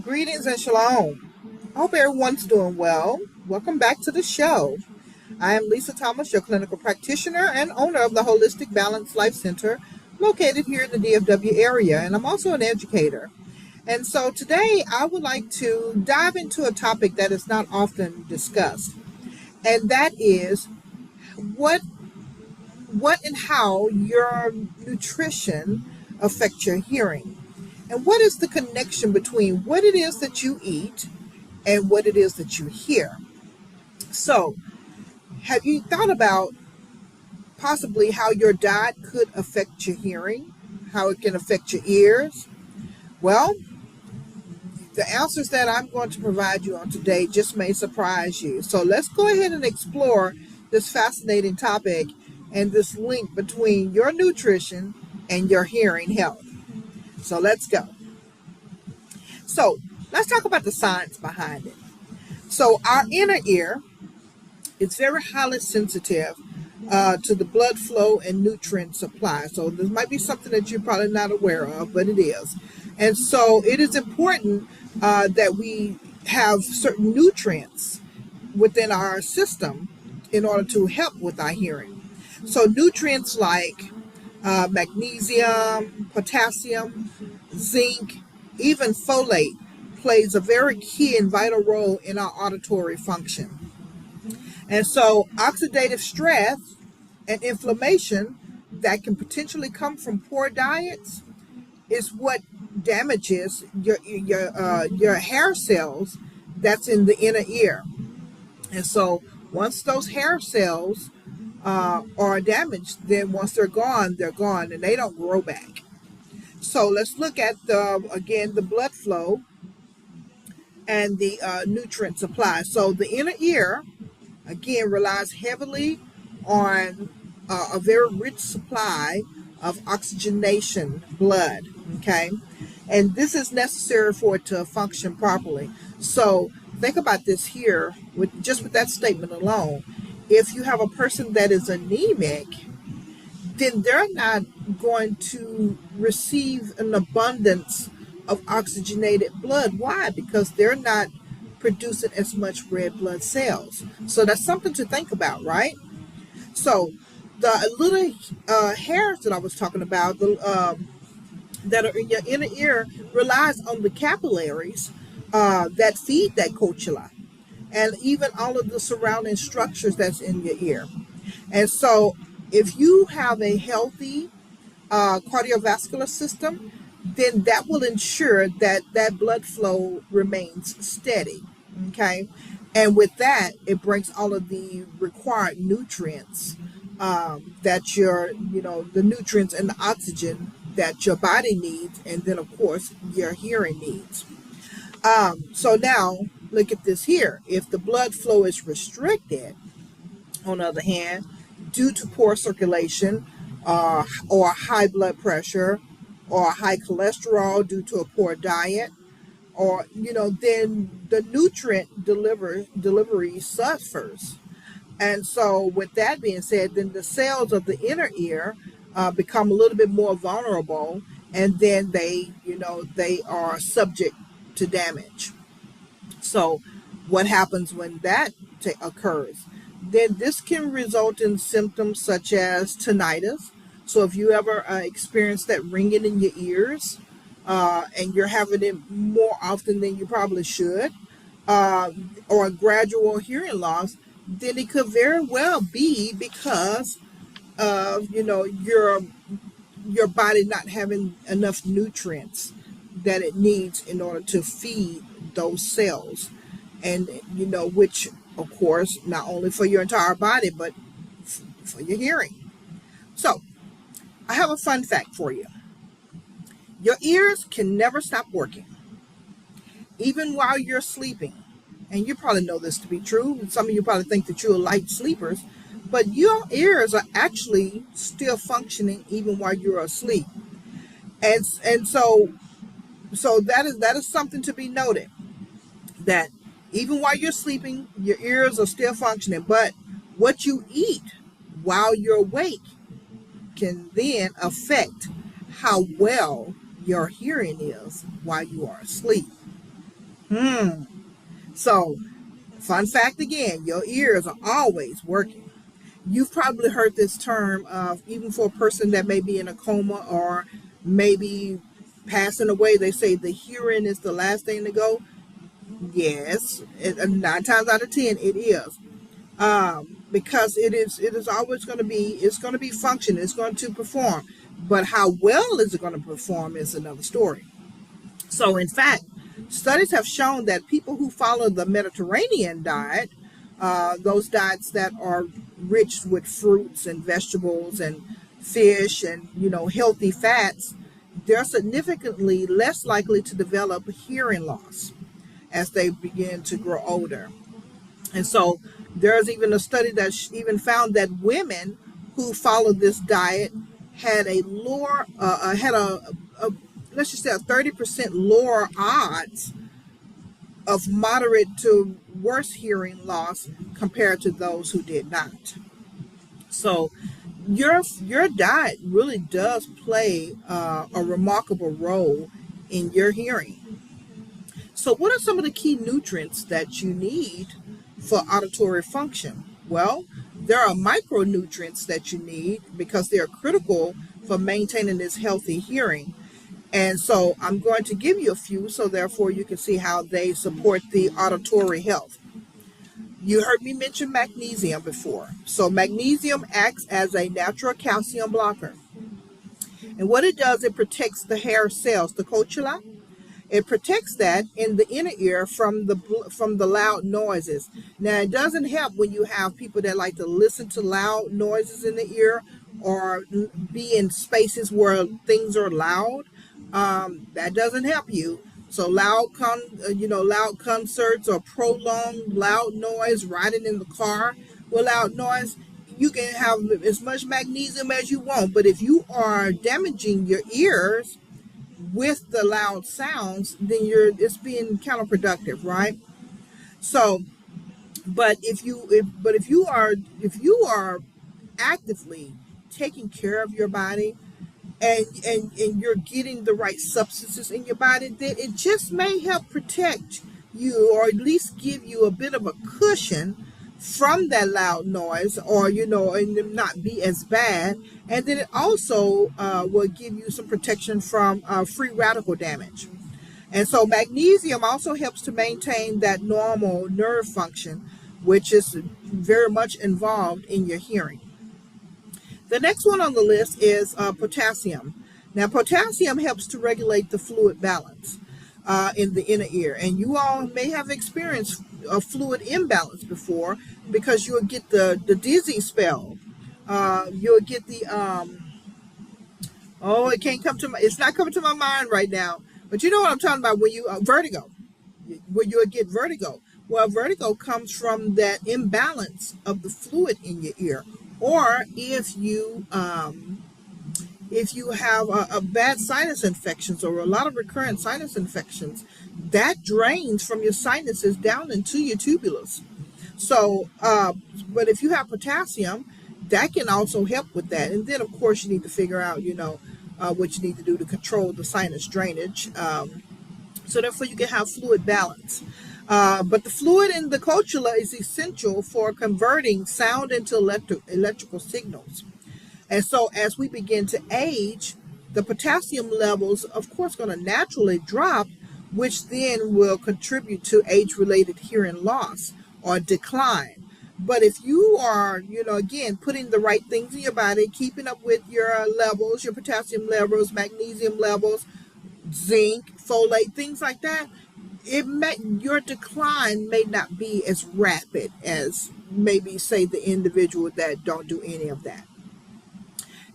Greetings and shalom. I hope everyone's doing well. Welcome back to the show. I am Lisa Thomas, your clinical practitioner and owner of the Holistic Balance Life Center located here in the DFW area, and I'm also an educator. And so today I would like to dive into a topic that is not often discussed, and that is what and how your nutrition affects your hearing. And what is the connection between what it is that you eat and what it is that you hear? So, have you thought about possibly how your diet could affect your hearing, how it can affect your ears? Well, the answers that I'm going to provide you on today just may surprise you. So, let's go ahead and explore this fascinating topic and this link between your nutrition and your hearing health. So, let's go. So, let's talk about the science behind it. So, our inner ear is very highly sensitive to the blood flow and nutrient supply. So this might be something that you're probably not aware of, but it is. And so it is important that we have certain nutrients within our system in order to help with our hearing. So nutrients like magnesium, potassium, zinc, even folate plays a very key and vital role in our auditory function. And so oxidative stress and inflammation that can potentially come from poor diets is what damages your hair cells that's in the inner ear. And so once those hair cells are damaged, then once they're gone, and they don't grow back. So let's look at the blood flow and the nutrient supply. So the inner ear again relies heavily on a very rich supply of oxygenation blood, okay? And this is necessary for it to function properly. So think about this here with that statement alone. If you have a person that is anemic, then they're not going to receive an abundance of oxygenated blood. Why? Because they're not producing as much red blood cells. So that's something to think about, right? So the little hairs that I was talking about, that are in your inner ear, relies on the capillaries that feed that cochlea, and even all of the surrounding structures that's in your ear. And so if you have a healthy cardiovascular system, then that will ensure that blood flow remains steady. Okay, and with that, it brings all of the required nutrients that the nutrients and the oxygen that your body needs, and then of course your hearing needs. So now look at this here. If the blood flow is restricted, on the other hand, due to poor circulation or high blood pressure or high cholesterol due to a poor diet, or then the nutrient delivery suffers. And so with that being said, then the cells of the inner ear become a little bit more vulnerable, and then they are subject to damage. So what happens when that occurs? Then this can result in symptoms such as tinnitus. So if you ever experience that ringing in your ears, and you're having it more often than you probably should, or a gradual hearing loss, then it could very well be because of your body not having enough nutrients that it needs in order to feed those cells, and which of course not only for your entire body but for your hearing. So I have a fun fact for you. Your ears can never stop working, even while you're sleeping. And you probably know this to be true. Some of you probably think that you're light sleepers, but your ears are actually still functioning even while you're asleep. And so that is something to be noted, that even while you're sleeping, your ears are still functioning. But what you eat while you're awake can then affect how well your hearing is while you are asleep. So, fun fact again, your ears are always working. You've probably heard this term, even for a person that may be in a coma or maybe passing away. They say the hearing is the last thing to go. Yes, 9 times out of 10 it is, because it is always going to be, it's going to be functioning, it's going to perform, but how well is it going to perform is another story. So in fact, studies have shown that people who follow the Mediterranean diet, those diets that are rich with fruits and vegetables and fish and healthy fats, they're significantly less likely to develop hearing loss as they begin to grow older. And so there's even a study that even found that women who followed this diet had a lower, had a let's just say a 30% lower odds of moderate to worse hearing loss compared to those who did not. So your diet really does play a remarkable role in your hearing. So what are some of the key nutrients that you need for auditory function? Well, there are micronutrients that you need because they are critical for maintaining this healthy hearing. And so I'm going to give you a few, so therefore you can see how they support the auditory health. You heard me mention magnesium before. So magnesium acts as a natural calcium blocker. And what it does, it protects the hair cells, the cochlea. It protects that in the inner ear from the loud noises. Now, it doesn't help when you have people that like to listen to loud noises in the ear or be in spaces where things are loud. That doesn't help you. So loud concerts or prolonged loud noise, riding in the car with loud noise, you can have as much magnesium as you want. But if you are damaging your ears with the loud sounds, then it's being counterproductive, right? So, but if you are actively taking care of your body, and you're getting the right substances in your body, then it just may help protect you, or at least give you a bit of a cushion from that loud noise, or and not be as bad. And then it also will give you some protection from free radical damage. And so magnesium also helps to maintain that normal nerve function, which is very much involved in your hearing. The next one on the list is potassium. Now, potassium helps to regulate the fluid balance in the inner ear. And you all may have experienced a fluid imbalance before, because you'll get the dizzy spell. You'll get the, it's not coming to my mind right now. But you know what I'm talking about when you, vertigo. When you'll get vertigo. Well, vertigo comes from that imbalance of the fluid in your ear. Or if you have a bad sinus infections or a lot of recurrent sinus infections, that drains from your sinuses down into your tubules. So, but if you have potassium, that can also help with that. And then, of course, you need to figure out, what you need to do to control the sinus drainage. So therefore, you can have fluid balance. But the fluid in the cochlea is essential for converting sound into electrical signals. And so as we begin to age, the potassium levels, of course, going to naturally drop, which then will contribute to age-related hearing loss or decline. But if you are, again, putting the right things in your body, keeping up with your levels, your potassium levels, magnesium levels, zinc, folate, things like that, your decline may not be as rapid as maybe, say, the individual that don't do any of that.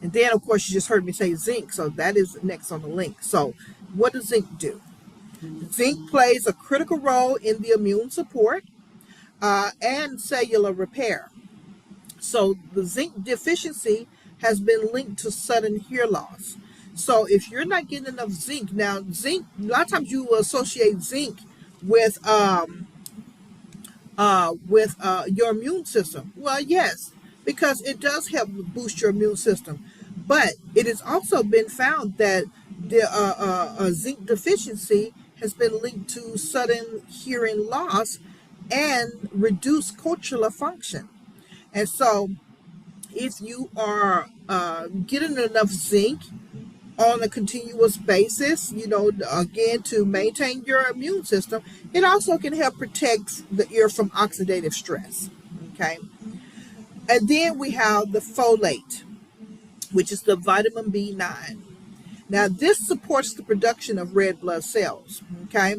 And then, of course, you just heard me say zinc, so that is next on the link. So what does zinc do? Zinc plays a critical role in the immune support and cellular repair. So the zinc deficiency has been linked to sudden hear loss. So if you're not getting enough zinc, now zinc, a lot of times you will associate zinc with your immune system. Well, yes, because it does help boost your immune system. But it has also been found that a zinc deficiency has been linked to sudden hearing loss and reduced cochlear function. And so, if you are getting enough zinc on a continuous basis, again, to maintain your immune system, it also can help protect the ear from oxidative stress. Okay. And then we have the folate, which is the vitamin B9. Now, this supports the production of red blood cells. Okay.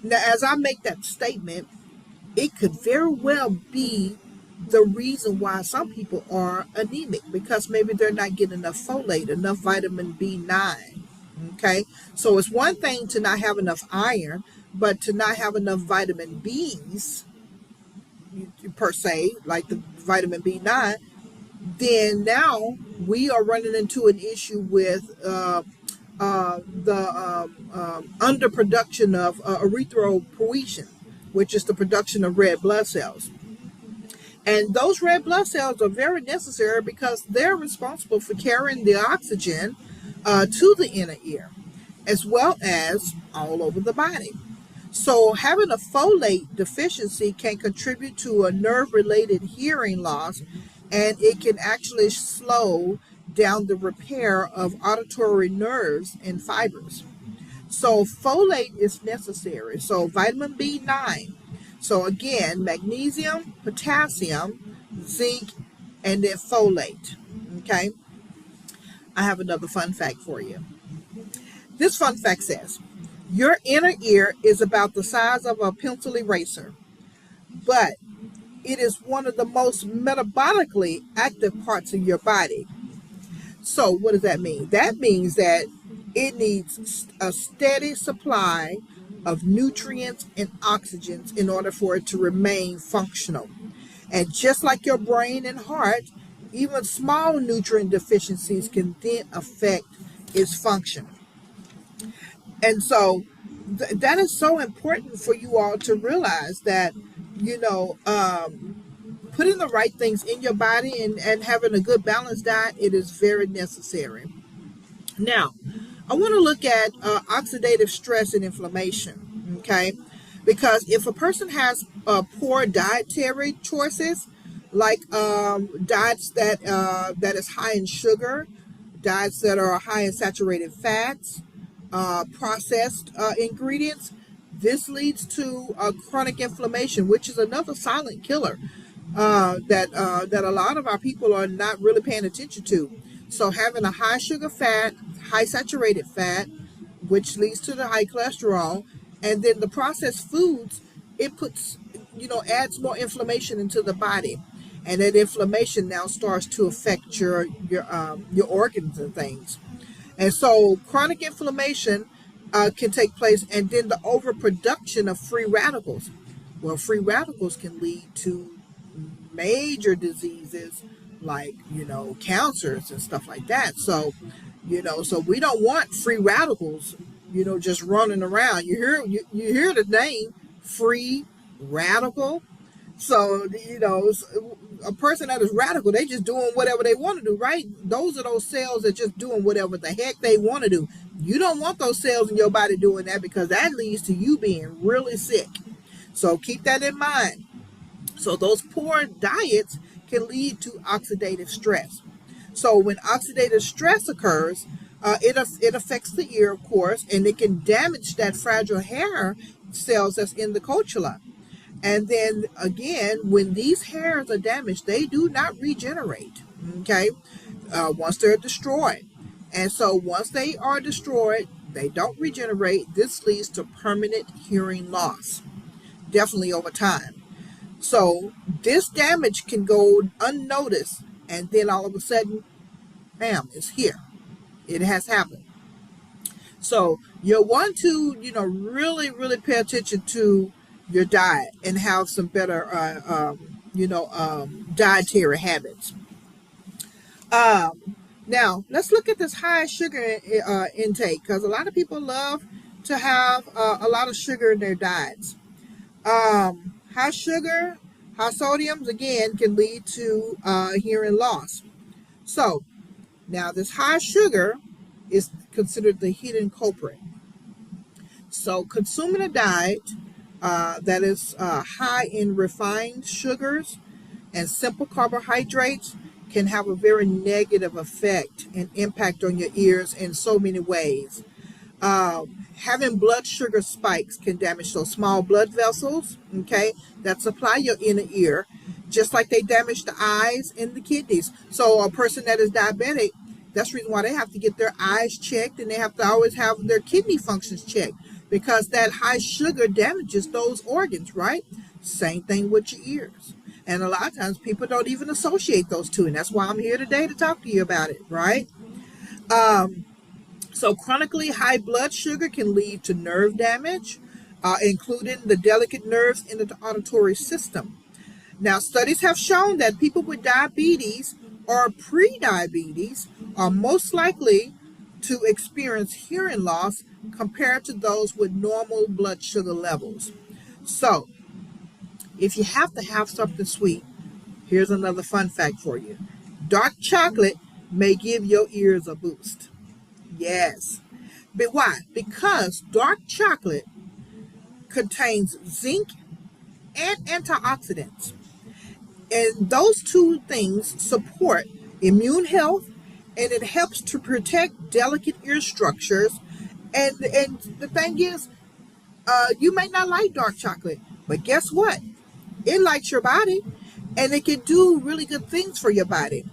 Now, as I make that statement, it could very well be the reason why some people are anemic, because maybe they're not getting enough folate, enough vitamin B9. Okay. So it's one thing to not have enough iron, but to not have enough vitamin Bs per se, like the vitamin B9, then now we are running into an issue with the underproduction of erythropoietin, which is the production of red blood cells. And those red blood cells are very necessary because they're responsible for carrying the oxygen to the inner ear, as well as all over the body. So having a folate deficiency can contribute to a nerve-related hearing loss, and it can actually slow down the repair of auditory nerves and fibers. So folate is necessary. So vitamin B9. So again, magnesium, potassium, zinc, and then folate. Okay. I have another fun fact for you. This fun fact says, your inner ear is about the size of a pencil eraser, but it is one of the most metabolically active parts of your body. So what does that mean? That means that it needs a steady supply of nutrients and oxygens in order for it to remain functional. And just like your brain and heart, even small nutrient deficiencies can then affect its function. And so that is so important for you all to realize that, putting the right things in your body and having a good balanced diet, it is very necessary. Now, I want to look at oxidative stress and inflammation, okay? Because if a person has poor dietary choices, like diets that is high in sugar, diets that are high in saturated fats, processed ingredients, this leads to chronic inflammation, which is another silent killer that a lot of our people are not really paying attention to. So having a high sugar fat, high saturated fat, which leads to the high cholesterol, and then the processed foods, it puts, adds more inflammation into the body, and that inflammation now starts to affect your organs and things. And so chronic inflammation can take place, and then the overproduction of free radicals. Well, free radicals can lead to major diseases like, cancers and stuff like that. So, so we don't want free radicals, just running around. You hear the name free radical. So, a person that is radical, they just doing whatever they want to do, right? Those are those cells that just doing whatever the heck they want to do. You don't want those cells in your body doing that, because that leads to you being really sick. So keep that in mind. So those poor diets can lead to oxidative stress. So when oxidative stress occurs, it affects the ear, of course, and it can damage that fragile hair cells that's in the cochlea. And then again, when these hairs are damaged, they do not regenerate, okay, once they're destroyed. And so once they are destroyed, they don't regenerate. This leads to permanent hearing loss, definitely over time. So this damage can go unnoticed, and then all of a sudden, bam, it's here. It has happened. So you'll want to, really, really pay attention to your diet and have some better, dietary habits. Now, let's look at this high sugar intake, because a lot of people love to have a lot of sugar in their diets. High sugar, high sodiums, again, can lead to hearing loss. So, now this high sugar is considered the hidden culprit. So consuming a diet that is high in refined sugars and simple carbohydrates can have a very negative effect and impact on your ears in so many ways. Having blood sugar spikes can damage those small blood vessels, okay, that supply your inner ear, just like they damage the eyes and the kidneys. So a person that is diabetic, that's the reason why they have to get their eyes checked, and they have to always have their kidney functions checked, because that high sugar damages those organs, right? Same thing with your ears. And a lot of times people don't even associate those two, and that's why I'm here today to talk to you about it, right? So chronically high blood sugar can lead to nerve damage, including the delicate nerves in the auditory system. Now, studies have shown that people with diabetes or pre-diabetes are most likely to experience hearing loss compared to those with normal blood sugar levels. So, if you have to have something sweet, here's another fun fact for you. Dark chocolate may give your ears a boost. Yes. But why? Because dark chocolate contains zinc and antioxidants. And those two things support immune health, and it helps to protect delicate ear structures. And the thing is, you may not like dark chocolate, but guess what? It likes your body, and it can do really good things for your body.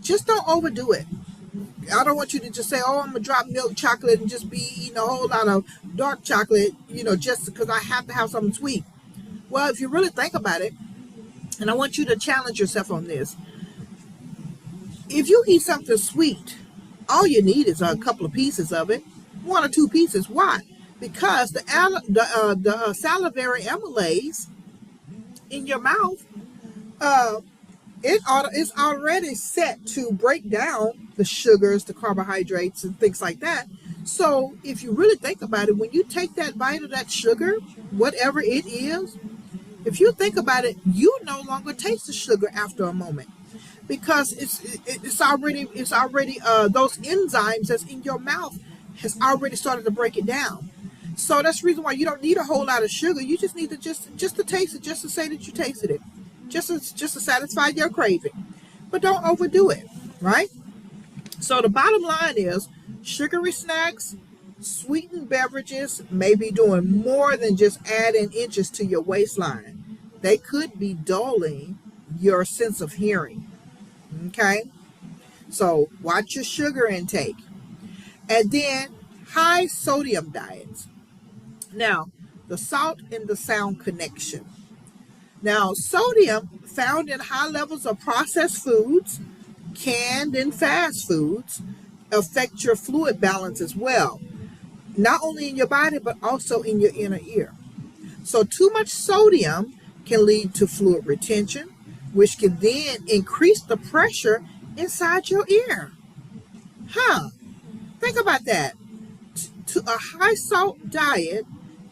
Just don't overdo it. I don't want you to just say, oh, I'm going to drop milk chocolate and just be eating a whole lot of dark chocolate, just because I have to have something sweet. Well, if you really think about it, and I want you to challenge yourself on this. If you eat something sweet, all you need is a couple of pieces of it, 1 or 2 pieces. Why? Because the salivary amylase in your mouth, it's already set to break down the sugars, the carbohydrates, and things like that. So if you really think about it, when you take that bite of that sugar, whatever it is, if you think about it, you no longer taste the sugar after a moment, because it's already those enzymes that's in your mouth has already started to break it down. So that's the reason why you don't need a whole lot of sugar. You just need to just to taste it, just to say that you tasted it, just to satisfy your craving, but don't overdo it, right? So the bottom line is, sugary snacks, sweetened beverages may be doing more than just adding inches to your waistline. They could be dulling your sense of hearing. Okay? So watch your sugar intake. And then high sodium diets. Now, the salt and the sound connection. Now, sodium found in high levels of processed foods, canned and fast foods, affect your fluid balance as well. Not only in your body, but also in your inner ear. So too much sodium can lead to fluid retention, which can then increase the pressure inside your ear. Think about that. A high salt diet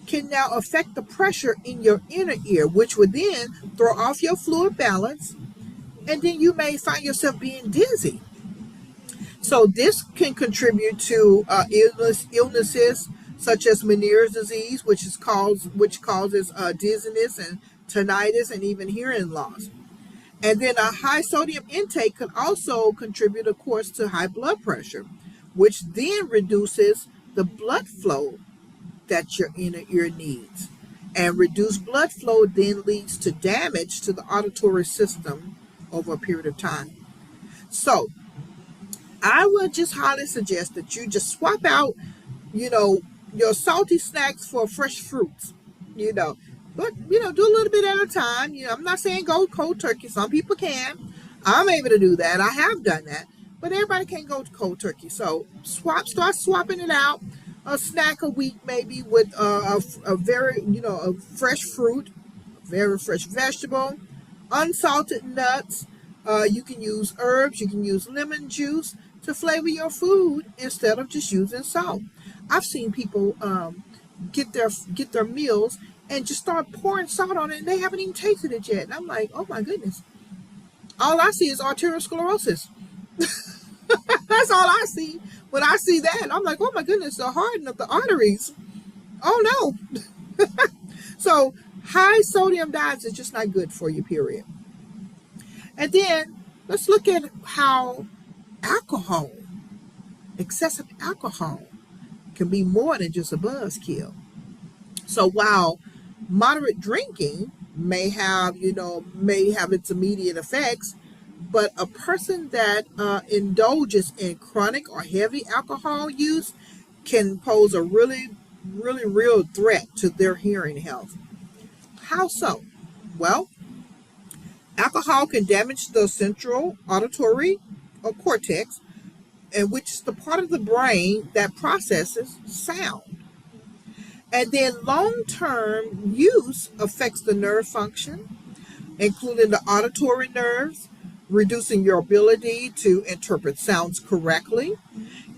can now affect the pressure in your inner ear, which would then throw off your fluid balance, and then you may find yourself being dizzy. So this can contribute to illnesses such as Meniere's disease, which causes dizziness and tinnitus and even hearing loss. And then a high sodium intake could also contribute, of course, to high blood pressure, which then reduces the blood flow that your inner ear needs. And reduced blood flow then leads to damage to the auditory system over a period of time. So I would just highly suggest that you just swap out, your salty snacks for fresh fruits, but, do a little bit at a time. I'm not saying go cold turkey. Some people can. I'm able to do that. I have done that, but everybody can't go cold turkey. So start swapping it out. A snack a week, maybe with a very, a fresh fruit, very fresh vegetable, unsalted nuts. You can use herbs. You can use lemon juice to flavor your food instead of just using salt. I've seen people get their meals and just start pouring salt on it, and they haven't even tasted it yet. And I'm like, oh my goodness. All I see is arteriosclerosis. That's all I see. When I see that, I'm like, oh my goodness, the hardening of the arteries. Oh no. So high sodium diets is just not good for you, period. And then let's look at how alcohol, excessive alcohol, can be more than just a buzzkill. So while moderate drinking may have its immediate effects, but a person that indulges in chronic or heavy alcohol use can pose a really real threat to their hearing health. How so? Well, alcohol can damage the central auditory or cortex, and which is the part of the brain that processes sound. And then long-term use affects the nerve function, including the auditory nerves, reducing your ability to interpret sounds correctly.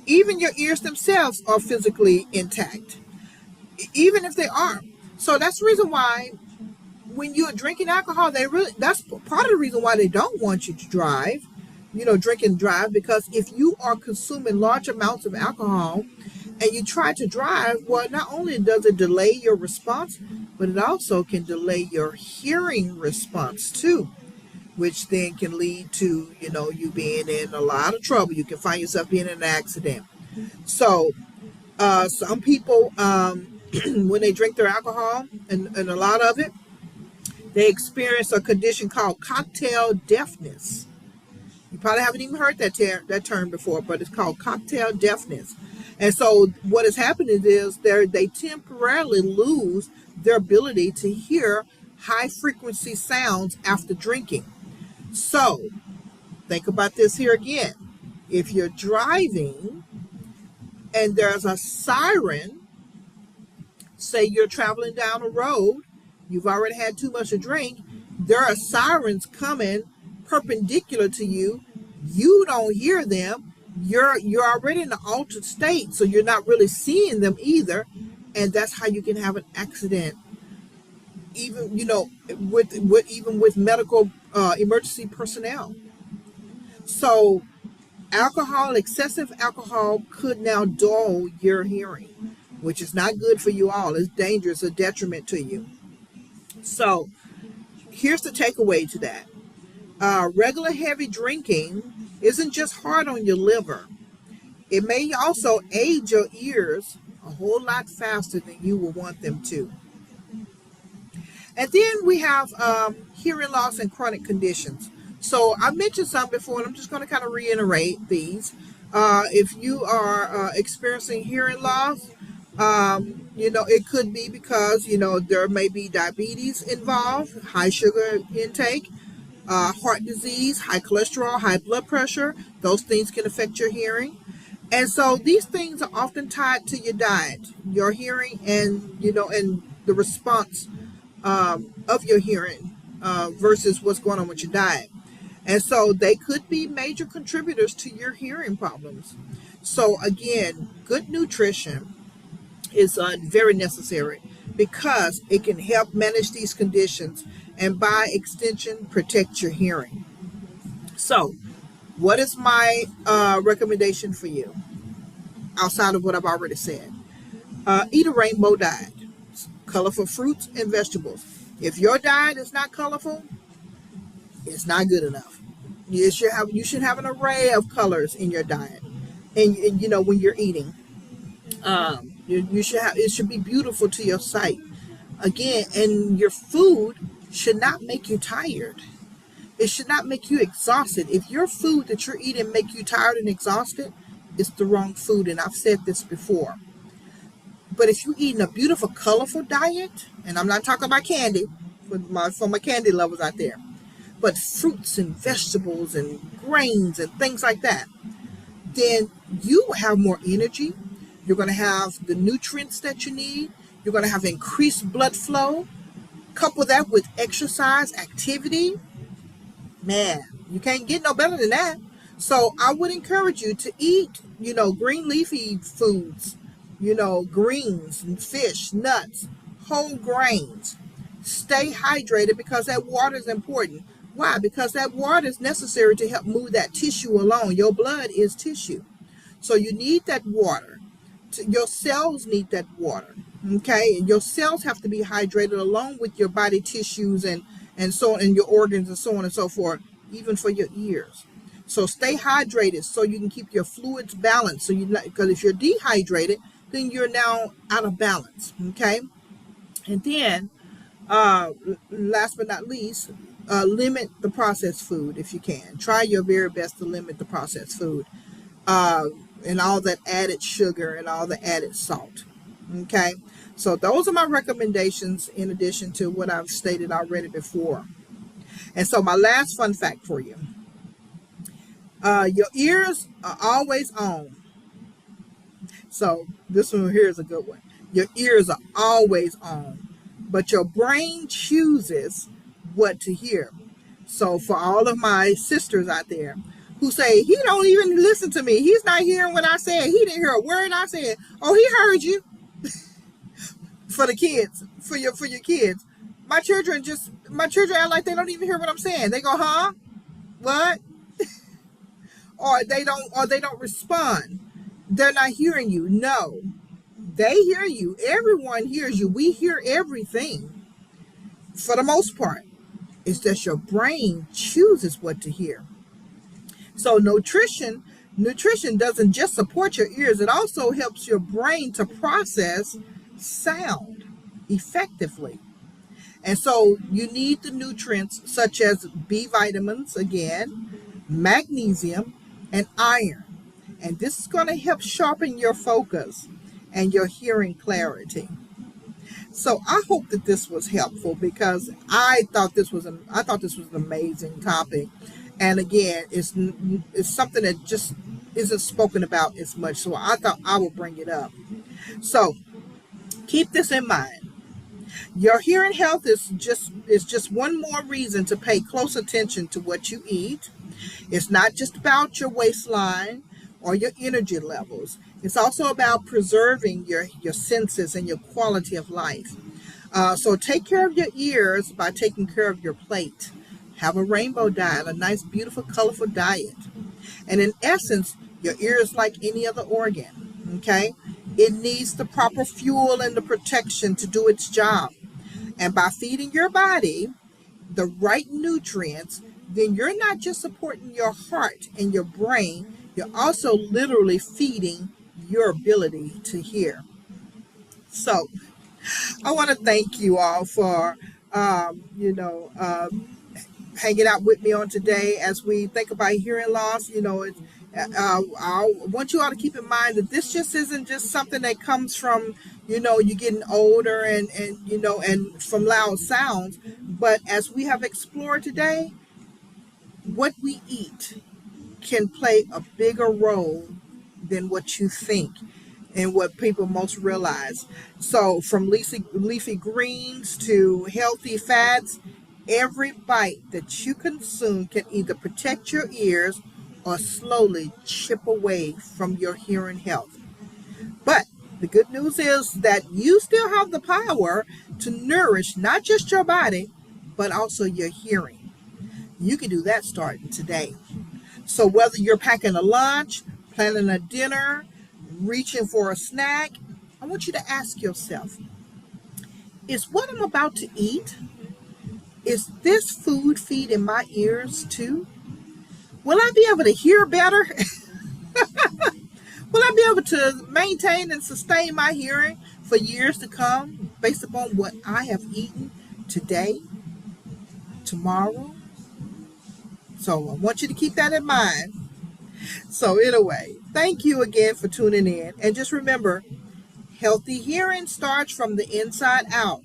Even your ears themselves are physically intact, even if they aren't. So that's the reason why when you're drinking alcohol, that's part of the reason why they don't want you to drive, drink and drive, because if you are consuming large amounts of alcohol and you try to drive, well, not only does it delay your response, but it also can delay your hearing response too, which then can lead to, you being in a lot of trouble. You can find yourself being in an accident. So some people, when they drink their alcohol, and a lot of it, they experience a condition called cocktail deafness. You probably haven't even heard that term before, but it's called cocktail deafness. And so what is happening is they temporarily lose their ability to hear high frequency sounds after drinking. So think about this here again. If you're driving and there's a siren, say you're traveling down a road, you've already had too much to drink, there are sirens coming perpendicular to you, you don't hear them, you're already in an altered state, so you're not really seeing them either, and that's how you can have an accident, even with medical emergency personnel. So excessive alcohol could now dull your hearing, which is not good for you all. It's dangerous, a detriment to you. So here's the takeaway to that. Regular heavy drinking isn't just hard on your liver. It may also age your ears a whole lot faster than you will want them to. And then we have hearing loss and chronic conditions. So I mentioned some before, and I'm just going to kind of reiterate these. If you are experiencing hearing loss, it could be because, there may be diabetes involved, high sugar intake, heart disease, high cholesterol, high blood pressure. Those things can affect your hearing. And so these things are often tied to your diet, your hearing, and, and the response of your hearing versus what's going on with your diet. And so they could be major contributors to your hearing problems. So again, good nutrition is very necessary because it can help manage these conditions and by extension protect your hearing. So what is my recommendation for you outside of what I've already said? Eat a rainbow diet, colorful fruits and vegetables. If your diet is not colorful, it's not good enough. You should have an array of colors in your diet, and when you're eating, it should be beautiful to your sight. Again, and your food should not make you tired. It should not make you exhausted. If your food that you're eating make you tired and exhausted, it's the wrong food. And I've said this before. But if you're eating a beautiful, colorful diet, and I'm not talking about candy for my candy lovers out there, but fruits and vegetables and grains and things like that, then you will have more energy. You're going to have the nutrients that you need. You're going to have increased blood flow. Couple that with exercise, activity. Man, you can't get no better than that. So I would encourage you to eat, green leafy foods, greens and fish, nuts, whole grains. Stay hydrated because that water is important. Why? Because that water is necessary to help move that tissue along. Your blood is tissue. So you need that water. Your cells need that water. Okay, and your cells have to be hydrated along with your body tissues and so on, and your organs and so on and so forth, even for your ears. So stay hydrated so you can keep your fluids balanced. So because if you're dehydrated, then you're now out of balance. Okay, and then last but not least, limit the processed food if you can. Try your very best to limit the processed food uh, and all that added sugar and all the added salt. Okay, so those are my recommendations in addition to what I've stated already before. And so my last fun fact for you. Your ears are always on. So this one here is a good one. Your ears are always on, but your brain chooses what to hear. So for all of my sisters out there who say, he don't even listen to me, he's not hearing what I said, he didn't hear a word I said. Oh, he heard you. For the kids, for your kids. My children act like they don't even hear what I'm saying. They go, huh? What? Or they don't respond. They're not hearing you. No. They hear you. Everyone hears you. We hear everything for the most part. It's just your brain chooses what to hear. So nutrition doesn't just support your ears, it also helps your brain to process sound effectively. And so you need the nutrients such as B vitamins, again, magnesium, and iron. And this is going to help sharpen your focus and your hearing clarity. So I hope that this was helpful because I thought this was an amazing topic. And again, it's something that just isn't spoken about as much. So I thought I would bring it up. So keep this in mind. Your hearing health is just one more reason to pay close attention to what you eat. It's not just about your waistline or your energy levels. It's also about preserving your senses and your quality of life. So take care of your ears by taking care of your plate. Have a rainbow diet, a nice, beautiful, colorful diet. And in essence, your ear is like any other organ, okay? It needs the proper fuel and the protection to do its job. And by feeding your body the right nutrients, then you're not just supporting your heart and your brain, you're also literally feeding your ability to hear. So I want to thank you all for, hanging out with me on today as we think about hearing loss. I want you all to keep in mind that this just isn't just something that comes from, you getting older and from loud sounds. But as we have explored today, what we eat can play a bigger role than what you think and what people most realize. So from leafy greens to healthy fats, every bite that you consume can either protect your ears or slowly chip away from your hearing health. But the good news is that you still have the power to nourish not just your body, but also your hearing. You can do that starting today. So whether you're packing a lunch, planning a dinner, reaching for a snack, I want you to ask yourself, is what I'm about to eat, is this food feeding my ears too? Will I be able to hear better? Will I be able to maintain and sustain my hearing for years to come based upon what I have eaten today, tomorrow? So I want you to keep that in mind. So anyway, thank you again for tuning in. And just remember, healthy hearing starts from the inside out.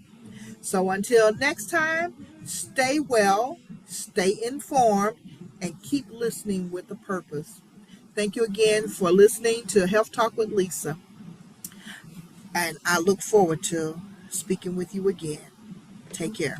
So until next time, stay well, stay informed, and keep listening with a purpose. Thank you again for listening to Health Talk with Lisa. And I look forward to speaking with you again. Take care.